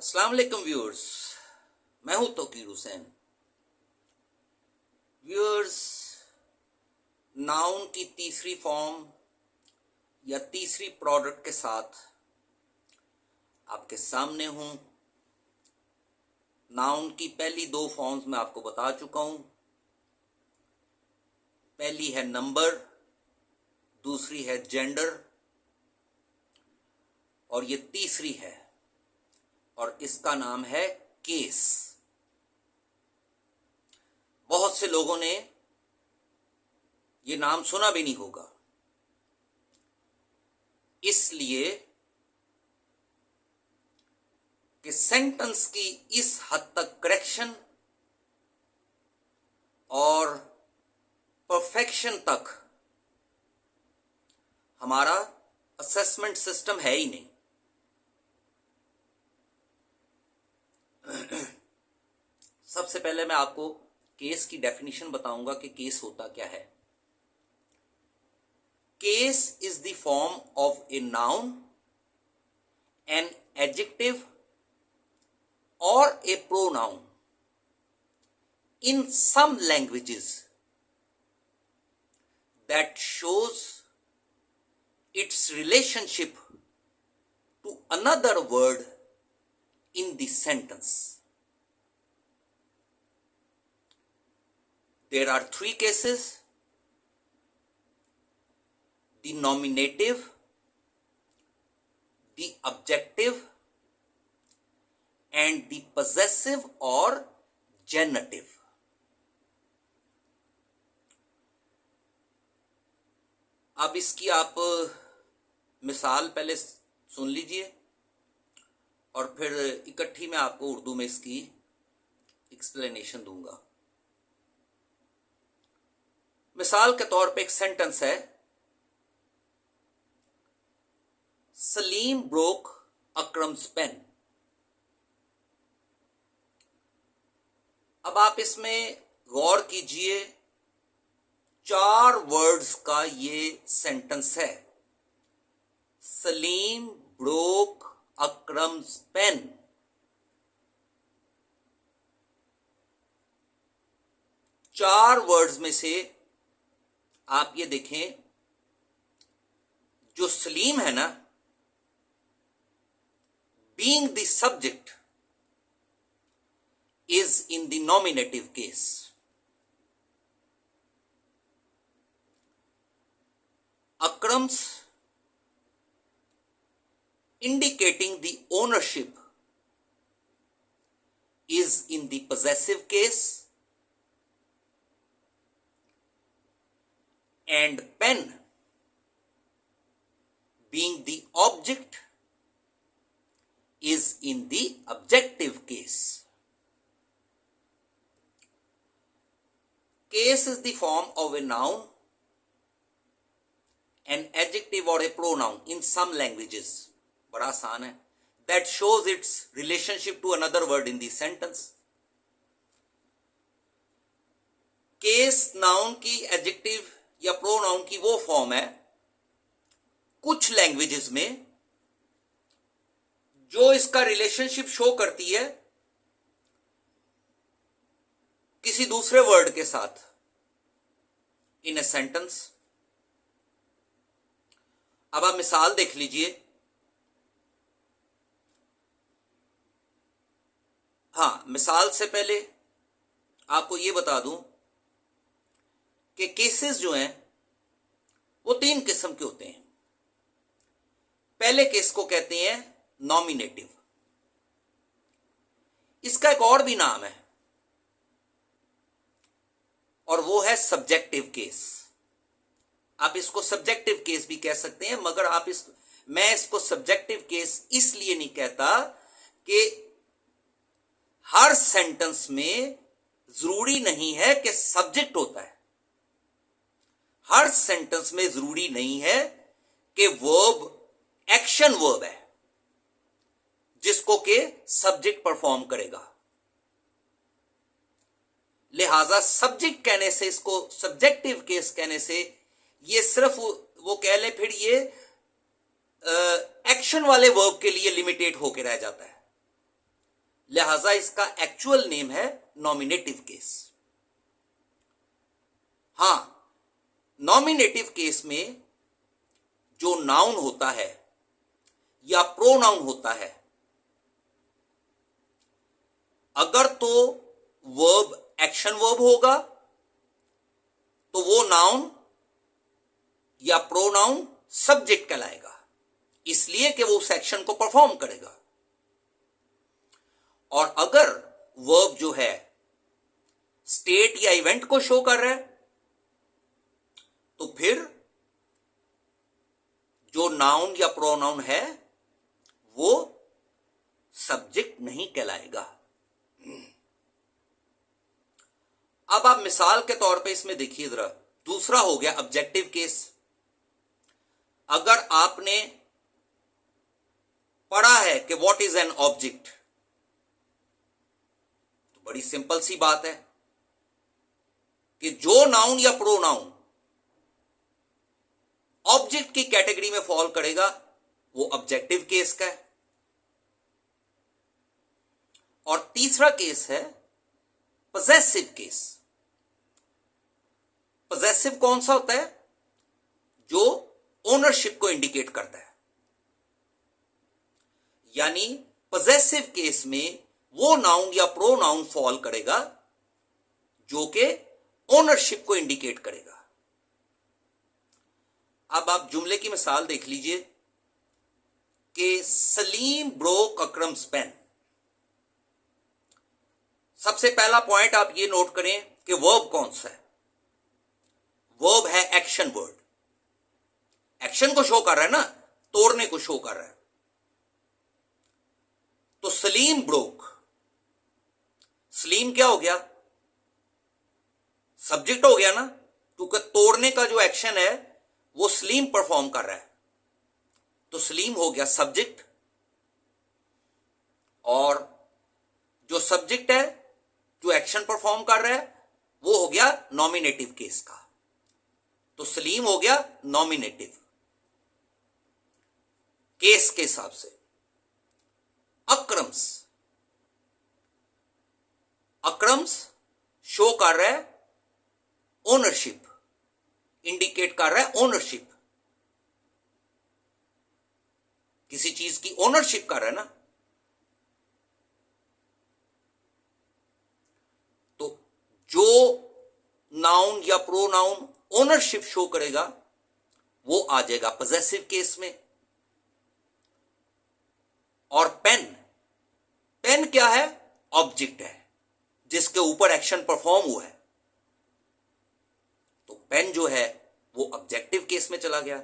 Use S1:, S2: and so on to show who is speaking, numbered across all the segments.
S1: अस्सलाम वालेकुम व्यूअर्स, मैं हूं तौकीर हुसैन। व्यूअर्स, नाउन की तीसरी फॉर्म या तीसरी प्रोडक्ट के साथ आपके सामने हूं। नाउन की पहली दो फॉर्म्स मैं आपको बता चुका हूं। पहली है नंबर, दूसरी है जेंडर और ये तीसरी है, और इसका नाम है केस। बहुत से लोगों ने ये नाम सुना भी नहीं होगा, इसलिए कि सेंटेंस की इस हद तक करेक्शन और परफेक्शन तक हमारा असेसमेंट सिस्टम है ही नहीं। सबसे पहले मैं आपको केस की डेफिनेशन बताऊंगा कि केस होता क्या है। Case is the form of a noun, an adjective or a pronoun in some languages that shows its relationship to another word in the sentence. There are three cases: the nominative, the objective, and the possessive or genitive. अब इसकी आप मिसाल पहले सुन लीजिए और फिर इकट्ठी मैं आपको उर्दू में इसकी एक्सप्लेनेशन दूंगा। मिसाल के तौर पे एक सेंटेंस है, सलीम ब्रोक अकरम्स पेन। अब आप इसमें गौर कीजिए, 4 वर्ड्स का ये सेंटेंस है। Salim broke Akram's pen. चार वर्ड्स में से आप ये देखें, जो सलीम है ना, being the subject is in the nominative case. Akrams indicating the ownership is in the possessive case, and pen being the object is in the objective case. Case is the form of a noun, an adjective or a pronoun in some languages, बड़ा आसान है, that shows its relationship to another word in the sentence. Case noun की adjective या pronoun की वो form है कुछ languages में जो इसका रिलेशनशिप शो करती है किसी दूसरे वर्ड के साथ इन ए सेंटेंस। अब आप मिसाल देख लीजिए। हाँ, मिसाल से पहले आपको यह बता दूं कि केसेस जो हैं वो 3 किस्म के होते हैं। पहले केस को कहते हैं नॉमिनेटिव। इसका एक और भी नाम है और वो है सब्जेक्टिव केस। आप इसको सब्जेक्टिव केस भी कह सकते हैं, मगर मैं इसको सब्जेक्टिव केस इसलिए नहीं कहता कि हर सेंटेंस में जरूरी नहीं है कि सब्जेक्ट होता है। हर सेंटेंस में जरूरी नहीं है कि वर्ब एक्शन वर्ब है जिसको के सब्जेक्ट परफॉर्म करेगा। लिहाजा सब्जेक्ट कहने से, इसको सब्जेक्टिव केस कहने से, ये सिर्फ वो कह ले, फिर ये एक्शन वाले वर्ब के लिए लिमिटेड होकर रह जाता है। लिहाजा इसका एक्चुअल नेम है नॉमिनेटिव केस। हां, नॉमिनेटिव केस में जो नाउन होता है या प्रोनाउन होता है, अगर तो वर्ब एक्शन वर्ब होगा तो वो नाउन या प्रोनाउन सब्जेक्ट कहलाएगा, इसलिए कि वो उस एक्शन को परफॉर्म करेगा। और अगर वर्ब जो है स्टेट या इवेंट को शो कर रहा है तो फिर जो नाउन या प्रोनाउन है वो सब्जेक्ट नहीं कहलाएगा। अब आप मिसाल के तौर पे इसमें देखिए जरा, दूसरा हो गया ऑब्जेक्टिव केस। अगर आपने पढ़ा है कि व्हाट इज एन ऑब्जेक्ट, तो बड़ी सिंपल सी बात है कि जो नाउन या प्रोनाउन ऑब्जेक्ट की कैटेगरी में फॉल करेगा वो ऑब्जेक्टिव केस का है। और तीसरा केस है पजेसिव केस। पजेसिव कौन सा होता है? जो ओनरशिप को इंडिकेट करता है, यानी पजेसिव केस में वो नाउन या प्रोनाउन फॉल करेगा जो कि ओनरशिप को इंडिकेट करेगा। अब आप जुमले की मिसाल देख लीजिए कि सलीम ब्रोक अकरम्स पेन। सबसे पहला पॉइंट आप ये नोट करें कि वर्ब कौन सा है। वर्ब है एक्शन वर्ड, एक्शन को शो कर रहा है ना, तोड़ने को शो कर रहा है। तो सलीम ब्रोक, सलीम क्या हो गया? सब्जेक्ट हो गया ना, क्योंकि तोड़ने का जो एक्शन है वो सलीम परफॉर्म कर रहा है, तो सलीम हो गया सब्जेक्ट। और जो सब्जेक्ट है जो एक्शन परफॉर्म कर रहा है वो हो गया नॉमिनेटिव केस का, तो सलीम हो गया नॉमिनेटिव केस के हिसाब से। अक्रम्स, अक्रम्स शो कर रहा है ओनरशिप, इंडिकेट कर रहा है ओनरशिप, किसी चीज की ओनरशिप कर रहा है ना। तो जो नाउन या प्रोनाउन ओनरशिप शो करेगा वो आ जाएगा पजेसिव केस में। और पेन, पेन क्या है? ऑब्जेक्ट है जिसके ऊपर एक्शन परफॉर्म हुआ है, तो पेन जो है वो ऑब्जेक्टिव केस में चला गया।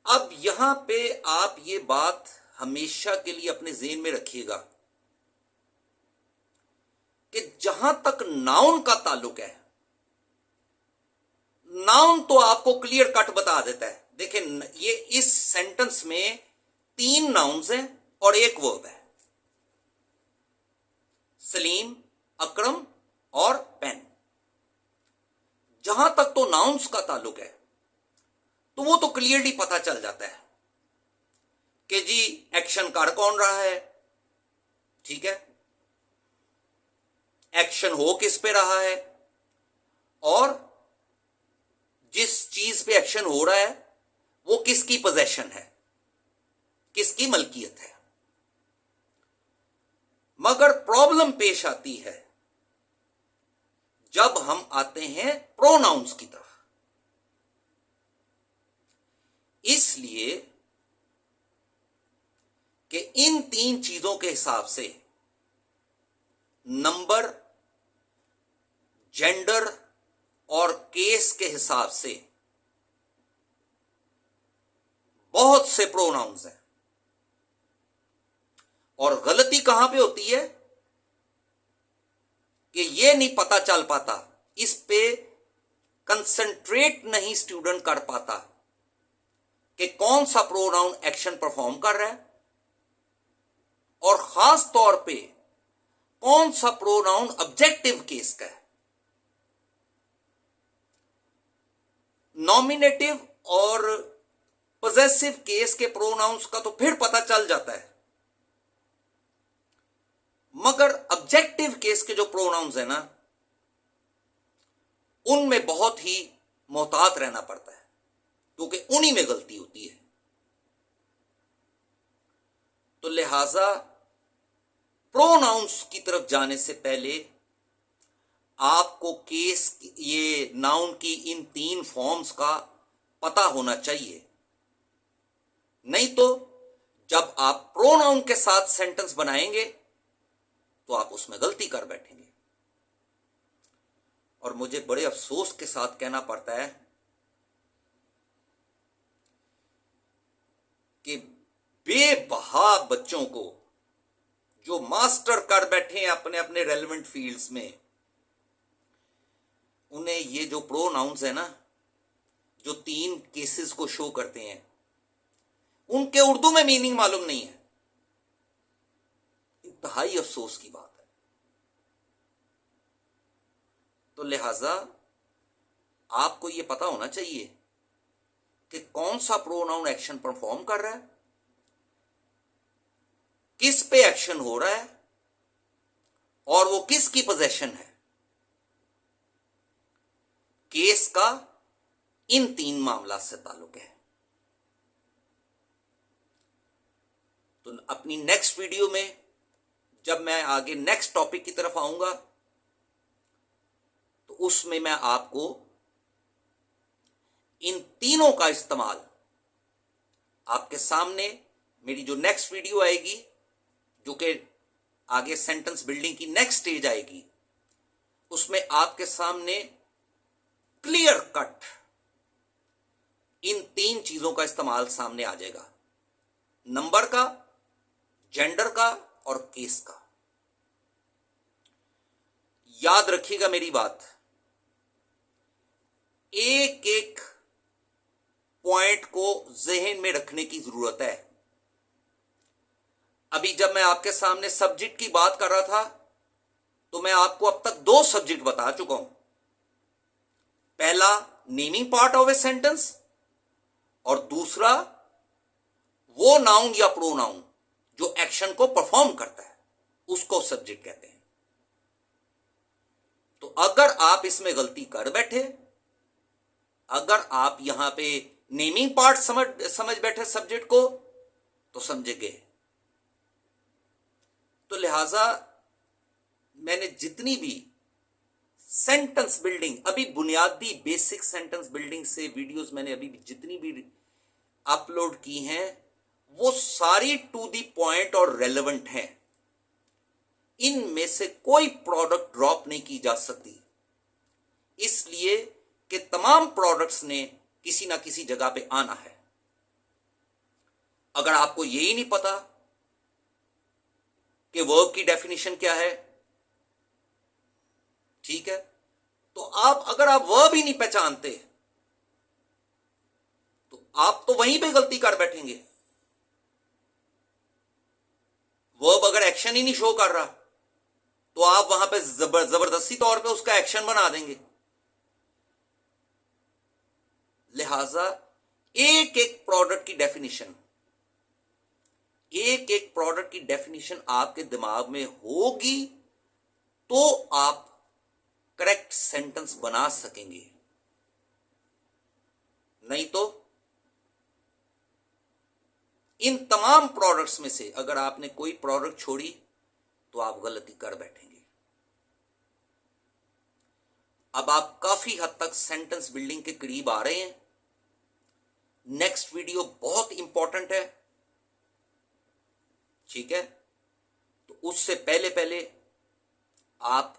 S1: अब यहां पे आप ये बात हमेशा के लिए अपने ज़हन में रखिएगा कि जहां तक नाउन का ताल्लुक है, नाउन तो आपको क्लियर कट बता देता है। देखिए, ये इस सेंटेंस में 3 नाउन्स हैं और एक वर्ब है, सलीम, अकरम और पेन। जहां तक तो नाउन्स का ताल्लुक है तो वो तो क्लियरली पता चल जाता है कि जी एक्शन कर कौन रहा है, ठीक है, एक्शन हो किस पे रहा है, और जिस चीज पे एक्शन हो रहा है वो किसकी पोजेशन है, किसकी मलकियत है। मगर प्रॉब्लम पेश आती है जब हम आते हैं प्रोनाउंस की तरफ। इसलिए कि इन 3 चीजों के हिसाब से नंबर, जेंडर और केस के हिसाब से बहुत से प्रोनाउंस हैं। और गलती कहां पे होती है कि ये नहीं पता चल पाता, इस पे कंसंट्रेट नहीं स्टूडेंट कर पाता कि कौन सा प्रोनाउन एक्शन परफॉर्म कर रहा है और खास तौर पे कौन सा प्रोनाउन ऑब्जेक्टिव केस का है। नॉमिनेटिव और पोजेसिव पॉसेसिव केस के प्रोनाउंस का तो फिर पता चल जाता है, मगर ऑब्जेक्टिव केस के जो प्रोनाउंस है ना, उनमें बहुत ही मोहतात रहना पड़ता है, क्योंकि उन्हीं में गलती होती है। तो लिहाजा प्रोनाउंस की तरफ जाने से पहले आपको केस, ये नाउन की इन 3 फॉर्म्स का पता होना चाहिए। नहीं तो जब आप प्रोनाउन के साथ सेंटेंस बनाएंगे तो आप उसमें गलती कर बैठेंगे। और मुझे बड़े अफसोस के साथ कहना पड़ता है कि बेबहा बच्चों को जो मास्टर कर बैठे हैं अपने अपने रेलेवेंट फील्ड्स में, उन्हें ये जो प्रोनाउंस है ना, जो 3 केसेस को शो करते हैं, उनके उर्दू में मीनिंग मालूम नहीं है। इंतहाई अफसोस की बात है। तो लिहाजा आपको यह पता होना चाहिए कि कौन सा प्रोनाउन एक्शन परफॉर्म कर रहा है, किस पे एक्शन हो रहा है और वो किसकी पोजीशन है। केस का इन 3 मामला से ताल्लुक है। तो अपनी नेक्स्ट वीडियो में जब मैं आगे नेक्स्ट टॉपिक की तरफ आऊंगा तो उसमें मैं आपको इन तीनों का इस्तेमाल आपके सामने, मेरी जो नेक्स्ट वीडियो आएगी, जो कि आगे सेंटेंस बिल्डिंग की नेक्स्ट स्टेज आएगी, उसमें आपके सामने क्लियर कट इन 3 चीजों का इस्तेमाल सामने आ जाएगा, नंबर का, जेंडर का और केस का। याद रखिएगा मेरी बात, एक एक पॉइंट को जहन में रखने की जरूरत है। अभी जब मैं आपके सामने सब्जेक्ट की बात कर रहा था तो मैं आपको अब तक 2 सब्जेक्ट बता चुका हूं। पहला naming part of a sentence और दूसरा वो नाउन या प्रोनाउन जो एक्शन को परफॉर्म करता है, उसको सब्जेक्ट कहते हैं। तो अगर आप इसमें गलती कर बैठे, अगर आप यहां पे नेमिंग पार्ट समझ बैठे सब्जेक्ट को, तो समझे गए। तो लिहाजा मैंने जितनी भी सेंटेंस बिल्डिंग, अभी बुनियादी बेसिक सेंटेंस बिल्डिंग से वीडियोस मैंने अभी जितनी भी अपलोड की हैं, वो सारी टू दी पॉइंट और रेलेवेंट हैं। इनमें से कोई प्रोडक्ट ड्रॉप नहीं की जा सकती, इसलिए कि तमाम प्रोडक्ट्स ने किसी ना किसी जगह पे आना है। अगर आपको यही नहीं पता कि वर्ब की डेफिनेशन क्या है, ठीक है, तो अगर आप वर्ब ही नहीं पहचानते तो आप तो वहीं पे गलती कर बैठेंगे। वर्ब अगर एक्शन ही नहीं शो कर रहा तो आप वहां पे जबरदस्ती तौर पे उसका एक्शन बना देंगे। लिहाजा एक एक प्रोडक्ट की डेफिनेशन आपके दिमाग में होगी तो आप करेक्ट सेंटेंस बना सकेंगे, नहीं तो इन तमाम प्रोडक्ट्स में से अगर आपने कोई प्रोडक्ट छोड़ी तो आप गलती कर बैठेंगे। अब आप काफी हद तक सेंटेंस बिल्डिंग के करीब आ रहे हैं। नेक्स्ट वीडियो बहुत इंपॉर्टेंट है, ठीक है, तो उससे पहले पहले आप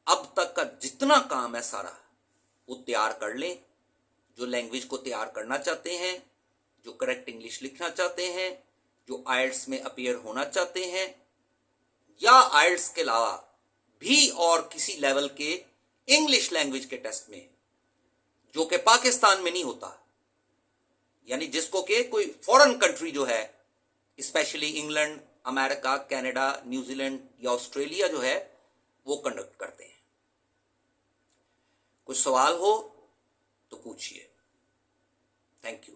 S1: अब तक का जितना काम है सारा वो तैयार कर लें। जो लैंग्वेज को तैयार करना चाहते हैं, जो करेक्ट इंग्लिश लिखना चाहते हैं, जो आइल्स में अपीयर होना चाहते हैं, या आइल्स के अलावा भी और किसी लेवल के इंग्लिश लैंग्वेज के टेस्ट में, जो कि पाकिस्तान में नहीं होता, यानी जिसको कि कोई फॉरेन कंट्री जो है, specially England, America, Canada, New Zealand या ऑस्ट्रेलिया जो है, वो कंडक्ट करते हैं। कुछ सवाल हो तो पूछिए। Thank you.